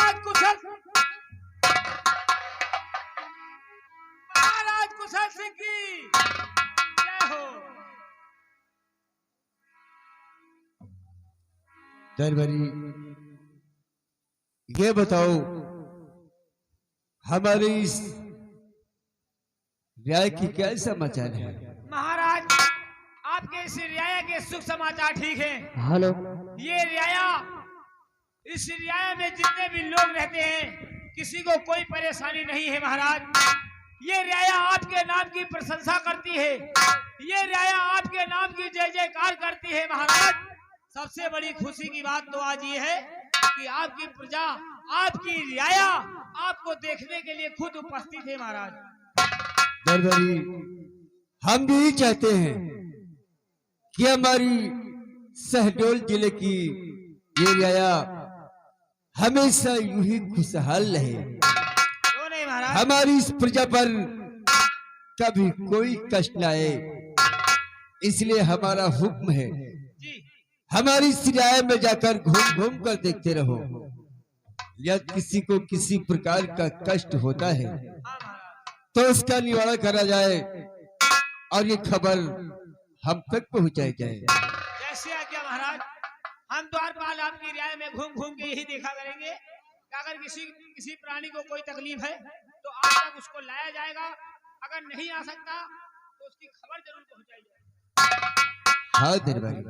महाराज कुशल सिंह की जय हो। दरबारी ये बताओ हमारी इस रियाया की क्या समाचार है? महाराज आपके इस रियाया के सुख समाचार ठीक है। हेलो, ये रियाया, इस रियाया में जितने भी लोग रहते हैं किसी को कोई परेशानी नहीं है महाराज। ये रियाया आपके नाम की प्रशंसा करती है, ये रियाया आपके नाम की जय जयकार करती है महाराज। सबसे बड़ी खुशी की बात तो आज ये है कि आपकी प्रजा, आपकी रियाया आपको देखने के लिए खुद उपस्थित है महाराज। दरबारी हम भी चाहते हैं कि हमारी शहडोल जिले की ये रियाया हमेशा यूं ही खुशहाल रहे। क्यों नहीं महाराज? हमारी इस प्रजा पर कभी कोई कष्ट न आए, इसलिए हमारा हुक्म है जी। हमारी इस रियाया में जाकर घूम घूम कर देखते रहो। यदि किसी को किसी प्रकार का कष्ट होता है हाँ महाराज। तो उसका निवारण करा जाए और ये खबर हम तक पहुंचाई जाए। जैसे आज्ञा महाराज। हम द्वारपाल आपकी रियाया में घूम घूम के यही देखा करेंगे कि अगर किसी प्राणी को कोई तकलीफ है तो आज तक उसको लाया जाएगा। अगर नहीं आ सकता तो उसकी खबर जरूर पहुंचाई जाएगी। हाँ दरबारी,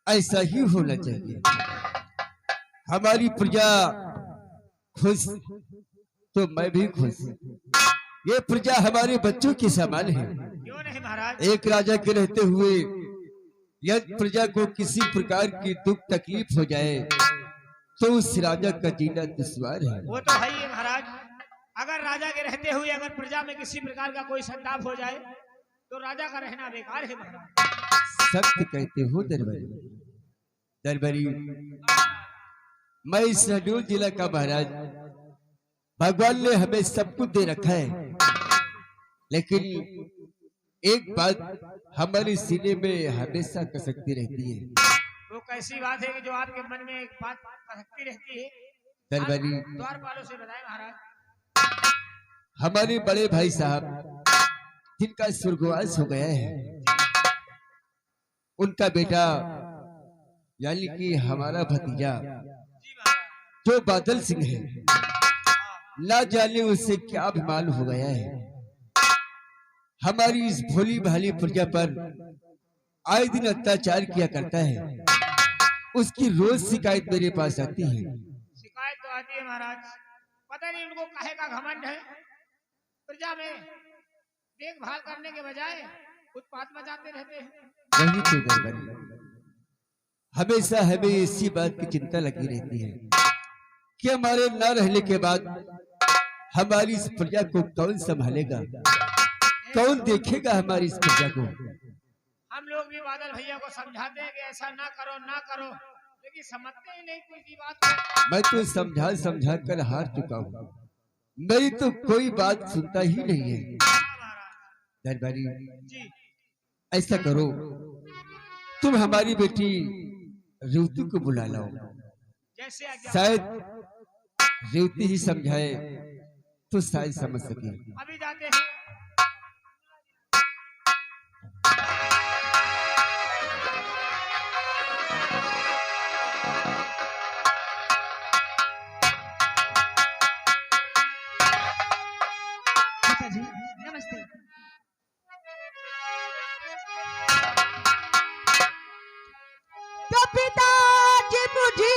ऐसा ही होना चाहिए। हमारी प्रजा खुश तो मैं भी खुश। ये प्रजा हमारे बच्चों के समान है। क्यों नहीं महाराज? एक राजा के रहते हुए यदि प्रजा को किसी प्रकार की दुख तकलीफ हो जाए तो उस राजा का जीना दुश्वार है। वो तो है ही महाराज। अगर राजा के रहते हुए अगर प्रजा में किसी प्रकार का कोई संताप हो जाए तो राजा का रहना बेकार है महाराज। सत्य कहते हो दरबारी। दरबारी मैं इस शहडोल जिला का महाराज, भगवान ने हमें सब कुछ दे रखा है, लेकिन एक बात हमारे सीने में हमेशा कसकती रहती है। वो कैसी बात है कि जो आपके मन में एक बात कसकती रहती है? दरबारी द्वारपालों से बताएं महाराज। हमारे बड़े भाई साहब जिनका स्वर्गवास हो गया है, उनका बेटा यानी कि हमारा भतीजा जो बादल सिंह है, ना जाने उससे क्या अभिमान हो गया है। हमारी इस भोली भाली प्रजा पर आए दिन अत्याचार किया करता है। उसकी रोज शिकायत मेरे पास आती है। शिकायत तो आती है महाराज। पता नहीं उनको काहे का घमंड है। प्रजा में देखभाल करने के बजाय उत्पात मचाते रहते हैं। वही तो दरबारी, हमेशा हमें इसी बात की चिंता लगी रहती है कि हमारे न रहने के बाद हमारी इस प्रजा को कौन संभालेगा, कौन देखेगा हमारी इस प्रजा को। हम लोग भी बादल भैया को समझाते हैं कि ऐसा ना करो ना करो, लेकिन समझते ही नहीं कोई की बात को। मैं तो समझा समझा कर हार चुका हूँ, मेरी तो कोई बात सुनता ही नहीं है। दरबारी जी। ऐसा करो, तुम हमारी बेटी रेवती को बुला लाओ। जैसे आज्ञा। शायद रेवती ही समझाए तो शायद समझ सके। अभी जाते हैं। अच्छा जी, नमस्ते। तो पिताजी मुझे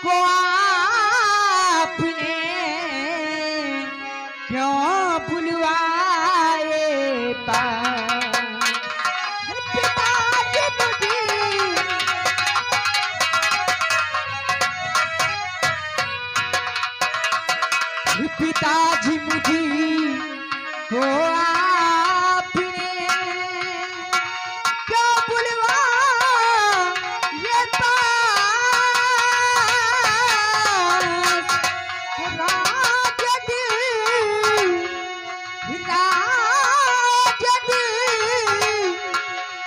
को आपने क्यों बुलवाए पिताजी मुझे को आपने क्यों बुलवाए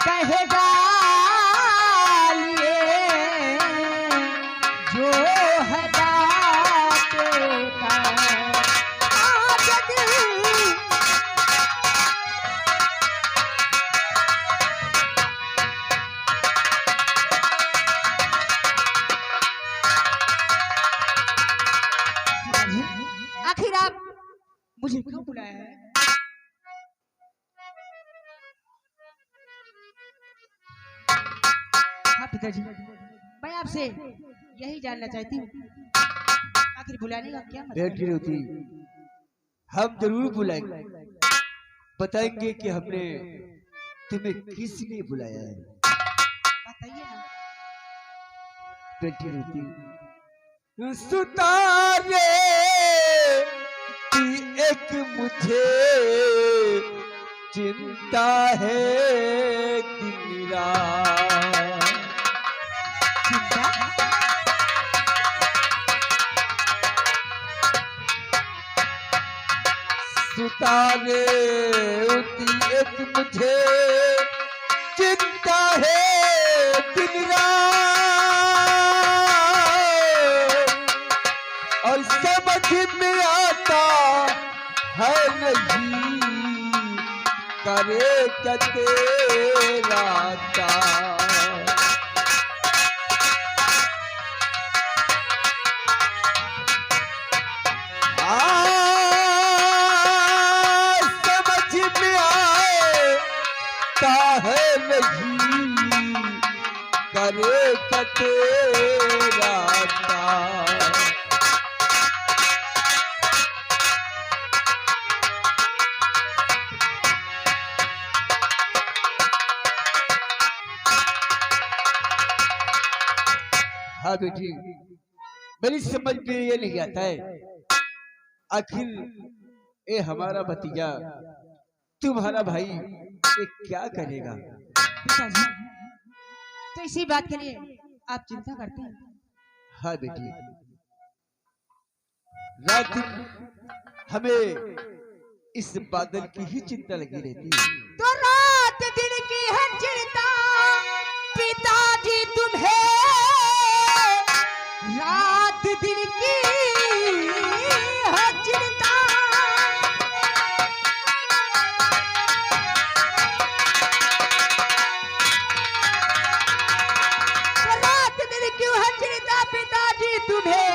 कहेगा लिए जो है दाते का आदत। आखिर आप मुझे क्यों बुलाया है? हाँ पिताजी, मैं आपसे यही जानना चाहती हूँ, आखिर बुलाने का क्या मतलब बेटी होती हम जरूर बुलाएंगे, बताएंगे कि हमने तुम्हें किस लिए बुलाया है। बताइए ना। बेटी होती सुतारे की एक मुझे चिंता है दिन रात। चिंता? सुतारे उती एक मुझे चिंता है दिन रात, और समझ में आता है नहीं करे क्या तेरा तार। समझ में आता है नहीं करे क्या तेरा तार। हाँ बेटी, मेरी समझ में ये नहीं आता है आखिर ये हमारा भतीजा तुम्हारा भाई ये क्या करेगा। पिताजी, तो इसी बात के लिए आप चिंता करते हैं? हाँ बेटी, रात दिन हमें इस बादल की ही चिंता लगी रहती है। तो रात दिन की है चिंता पिताजी तुम्हें, रात दिन की है चिंता। तो रात दिन क्यों है चिंता पिताजी तुम्हें,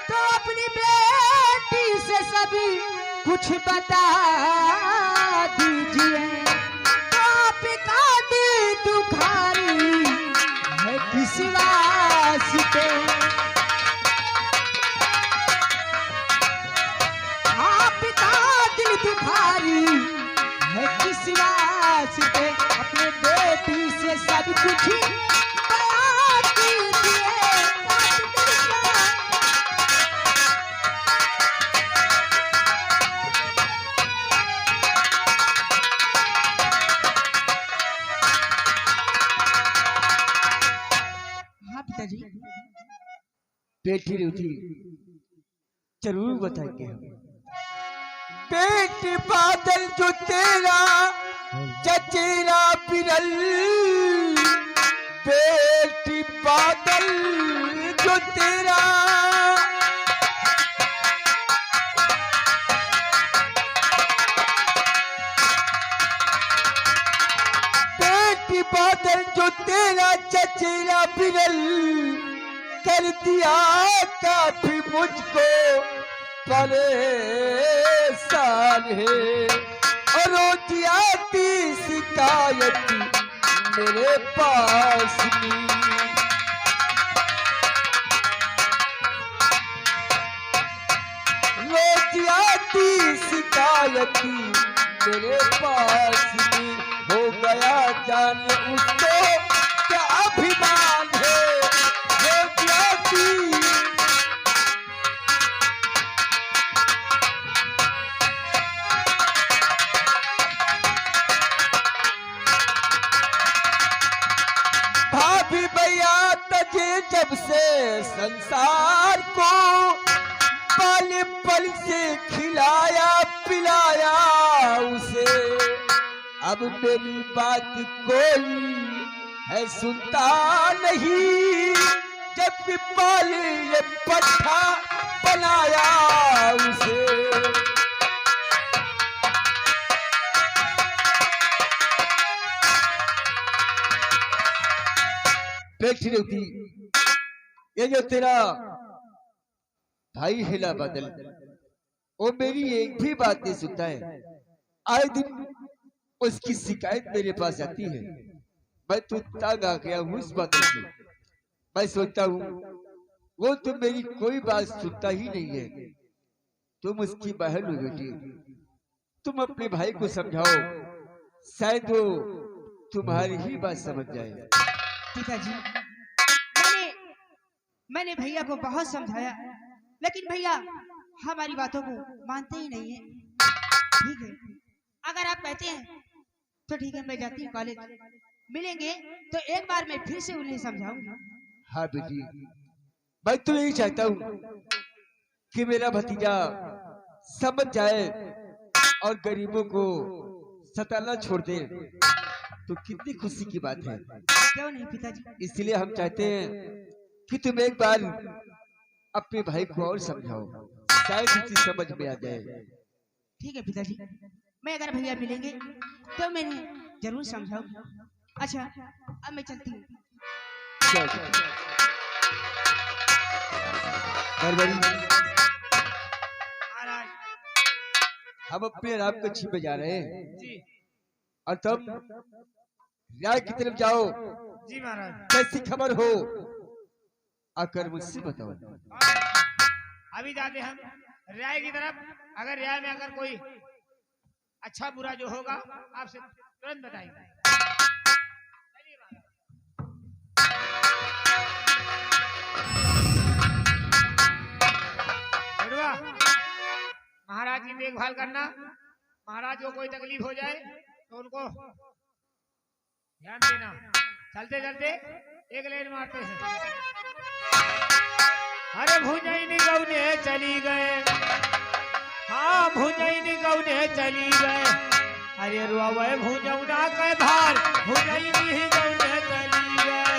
तो अपनी बेटी से सभी कुछ बता दीजिए। तो पिताजी दुखारी है किस वास्ते, हाँ पिताजी दुखारी है किस वास्ते, अपने बेटी से सब कुछ बता दीजिए। हाँ पिताजी। बेटी उठी जरूर बताएंगे हम। बेटी बादल जो तेरा चचेरा बिरल, बेटी बादल जो तेरा बेटी बादल जो तेरा चचेरा बिरल, कर दिया काफी मुझको परेशान है, और रोज आती शिकायत मेरे पास में। रोज आती शिकायत मेरे पास में, हो गया जान उसको क्या अभिमान है। रोज आती भाभी भैया तजे जब से संसार को, पल पल से खिलाया पिलाया उसे, अब मेरी बात कोई है सुनता नहीं, जब भी पाली ये पट्टा बनाया उसे। बैठी रहती ये जो तेरा भाई हिला बदल, वो मेरी एक भी बात नहीं सुनता है। आए दिन उसकी शिकायत मेरे पास आती है। मैं तो तंग आ गया हूँ उस बातों से। मैं सोचता हूँ वो तो मेरी कोई बात सुनता ही नहीं है। तुम उसकी बहन हो बेटी, तुम अपने भाई को समझाओ, शायद वो तुम्हारी ही बात समझ जाए। पिताजी, मैंने भैया को बहुत समझाया, लेकिन भैया हमारी बातों को मानते ही नहीं है। ठीक है, अगर आप कहते हैं तो ठीक है, मैं जाती हूँ कॉलेज। मिलेंगे तो एक बार मैं फिर से उन्हें समझाऊंगा। हाँ बेटी, मैं तो यही चाहता हूँ कि मेरा भतीजा समझ जाए और गरीबों को सताना छोड़ दे, तो कितनी खुशी की बात है। क्यों नहीं पिताजी? इसलिए हम चाहते हैं कि तुम एक बार अपने भाई को और समझाओ, शायद उसी समझ में आ जाए। ठीक है पिताजी, मैं अगर भैया मिलेंगे तो मैं जरूर समझाऊंगा। अच्छा, अब मैं चलती हूँ। महाराज हम अपने राम को छीपे जा रहे हैं जी। और तुम राय की तरफ जाओ। जी महाराज, कैसी खबर हो आकर मुझसे बताओ। अभी जाते हम रियाय की तरफ। अगर रियाय में अगर कोई अच्छा बुरा जो होगा आपसे तुरंत बताएंगे। चलिए महाराज, महाराज की देखभाल करना। महाराज को कोई तकलीफ हो जाए तो उनको ध्यान देना। चलते चलते एक लेन मारते हैं। अरे भुजैनी गौने चली गए, हाँ भुजैनी गौने चली गए। अरे रोवे भुजौना के भार, भुजैनी ही गौने चली गए।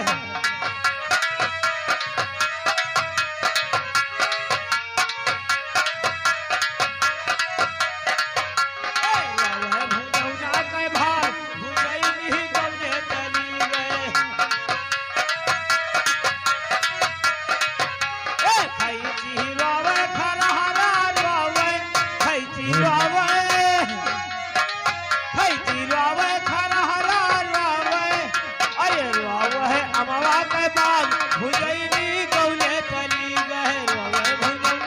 रोवे भुजौना के भार, भुजैनी ही गौने चली गए। खैची रोवे खरहरा रोवे, खैची रोवे, खैची रोवे खरहरा रोवे। अरे रोवे अमवा के बाग, भुजैनी गौने चली गए। रोवे भुजौना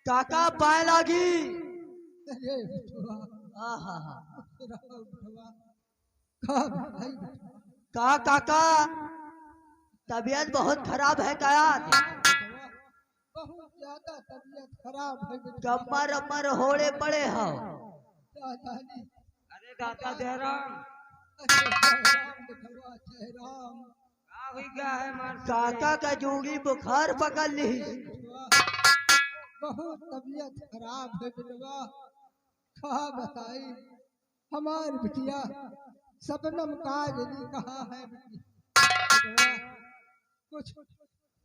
काका पाए लागी। अरे बिटवा, आहा, बिटवा, कहाँ भाई? का काका तबीयत बहुत खराब है क्या? बिटवा, बहुत ज्यादा तबीयत खराब है बिटवा। कमर अमर होड़े पड़े हो। दादाजी, अरे दादा जयराम, अरे जय राम बिटवा, जय राम। क्या है काका का जूगी बुखार पकड़ ली। बिटवा, बहुत तबीयत खराब है बिटवा। कहा बताई हमारी बिटिया सबनम काजली कहाँ है बिटवा? कुछ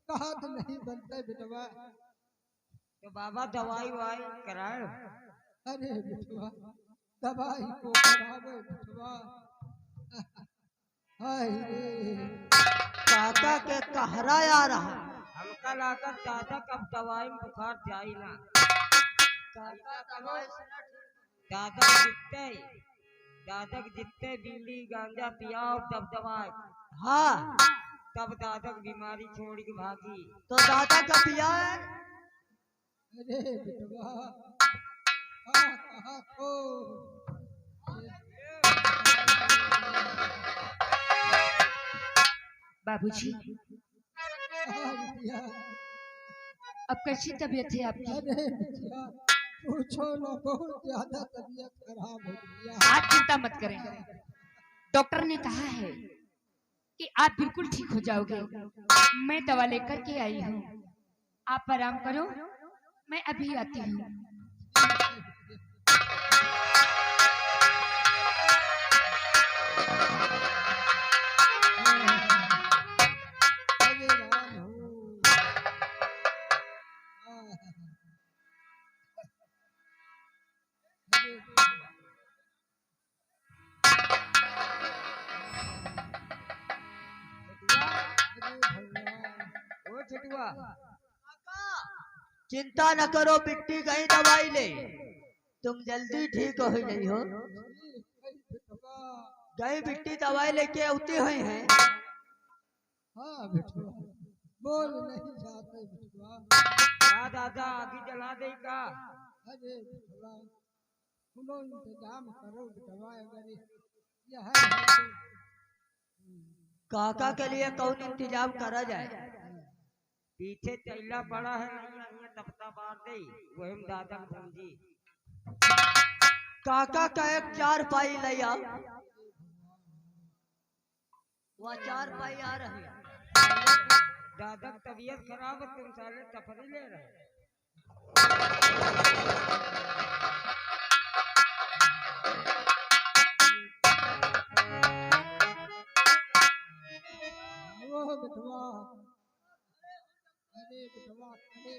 कहा तो नहीं बनता बिटवा। तो बाबा दवाई वाई कराए। अरे बिटवा, दवाई को करावे बिटवा। हाय रे, काका के कहरा आ रहा। हमका लागत दादा कब दवाई में बुखार जाई ना। काका दवाई दादा जितते, दादा जितते बीड़ी गांजा पियाओ तब दवाई। हाँ, तब दादा बीमारी छोड़ के भागी। तो दादा का पिया है? अरे बिटवा, हाँ कहा तो बाबूजी, हाँ बिटिया। अब कैसी तबीयत है आपकी? अरे बिटिया पूछो ना, बहुत ज्यादा तबीयत खराब हो गया। आप चिंता मत करें, डॉक्टर ने कहा है कि आप बिल्कुल ठीक हो जाओगे। मैं दवा लेकर के आई हूँ, आप आराम करो, मैं अभी आती हूँ। अरे राम हो। अरे भगवान। ओ छटुआ, चिंता न करो बिट्टी, कहीं दवाई ले, तुम जल्दी ठीक हो नहीं हो। गई बिट्टी दवाई लेके उठी हुई है। हाँ बिटुआ, बोल नहीं जाते बिटुआ। का दादा आगे जला दे का? अरे बिटुआ सुनो, इंतजाम करो बिटुआ, अगर यह है तो काका के लिए कौन इंतजाम करा जाए? पीछे चैला पड़ा है, नहीं तपता बार दे, वही दादा पूंजी। काका का एक 4 पाई ले आओ, वह 4 पाई आ रही है। दादा की तबीयत खराब है, तुम साले तफरी ले रहे। ओ बिटुआ। अरे बिटुआ, अरे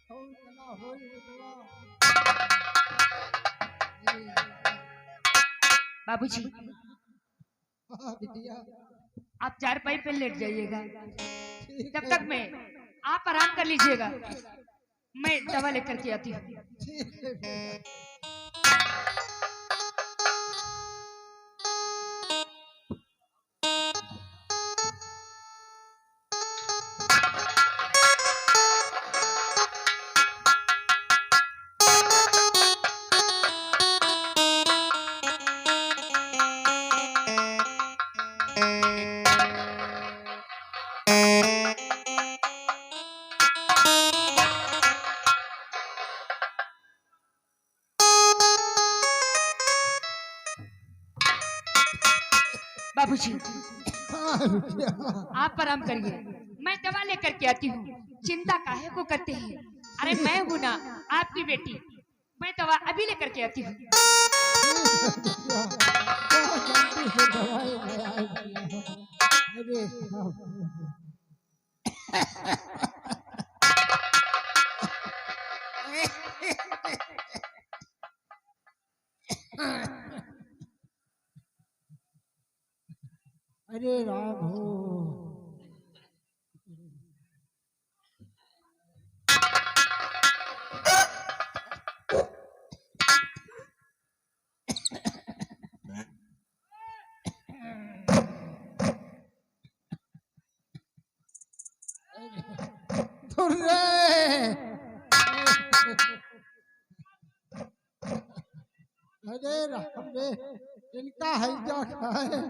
कौन चला हो बिटुआ। बाबूजी, हाँ बिटिया आप 4 पाई पे लेट जाइएगा, ठीक जब है, तक मैं आप आराम कर लीजिएगा, मैं दवा लेकर के आती हूँ। ठीक है बिटिया। बाबूजी, हाँ बिटिया। आप आराम करिए, मैं दवा लेकर के आती हूँ। चिंता काहे को करते हैं? अरे मैं हूँ ना आपकी बेटी, मैं दवा अभी लेकर के आती हूँ। बिटिया, बहुत जल्दी से दवाई ले आए बिटिया। अरे अरे राम हो। धुर्रे। अरे राम रे, इनका है क्या है,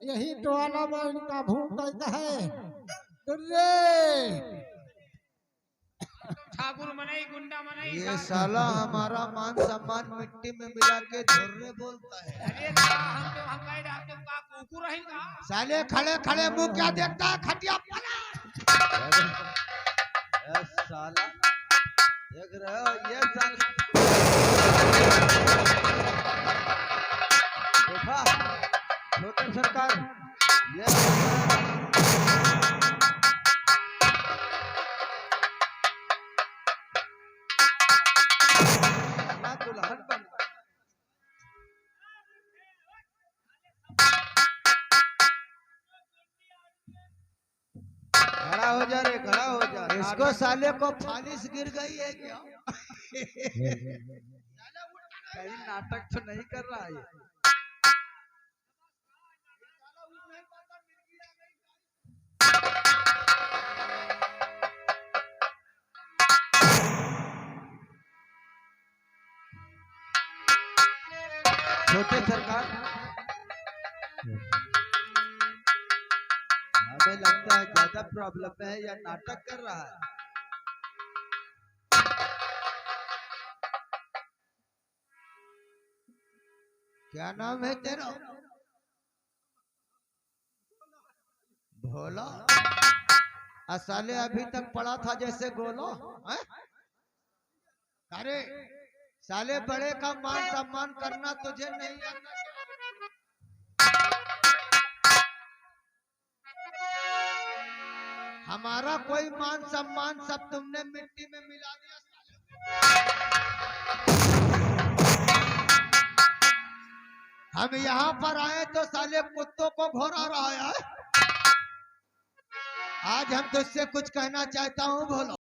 यही टोला में इनका भूख कैसा है। धुर्रे। ठाकुर मनाई गुंडा मनाई ये साला हमारा मान सम्मान मिट्टी में मिला के धुर्रे बोलता है। अरे दादा, हम कह रहे हम का कुकुर है का? साले खड़े खड़े मुंह क्या देखता है, खटिया पला। ये साला देख रहे हो, ये साला देखा छोटे सरकार, ये दुल्हन बन खड़ा हो जा रे, खड़ा हो जा। इसको साले को फालिस गिर गई है क्या? कहीं नाटक तो नहीं कर रहा है। बैठे सरकार। हमें लगता है ज्यादा प्रॉब्लम है या नाटक कर रहा है। क्या नाम है तेरा? भोला। साले अभी तक पड़ा था जैसे गोलो हैं? अरे साले बड़े का मान सम्मान करना तुझे नहीं आता। हमारा कोई मान सम्मान सब तुमने मिट्टी में मिला दिया साले। हम यहाँ पर आए तो साले कुत्तों को घोरा रहा है। आज हम तुझसे कुछ कहना चाहता हूँ, बोलो।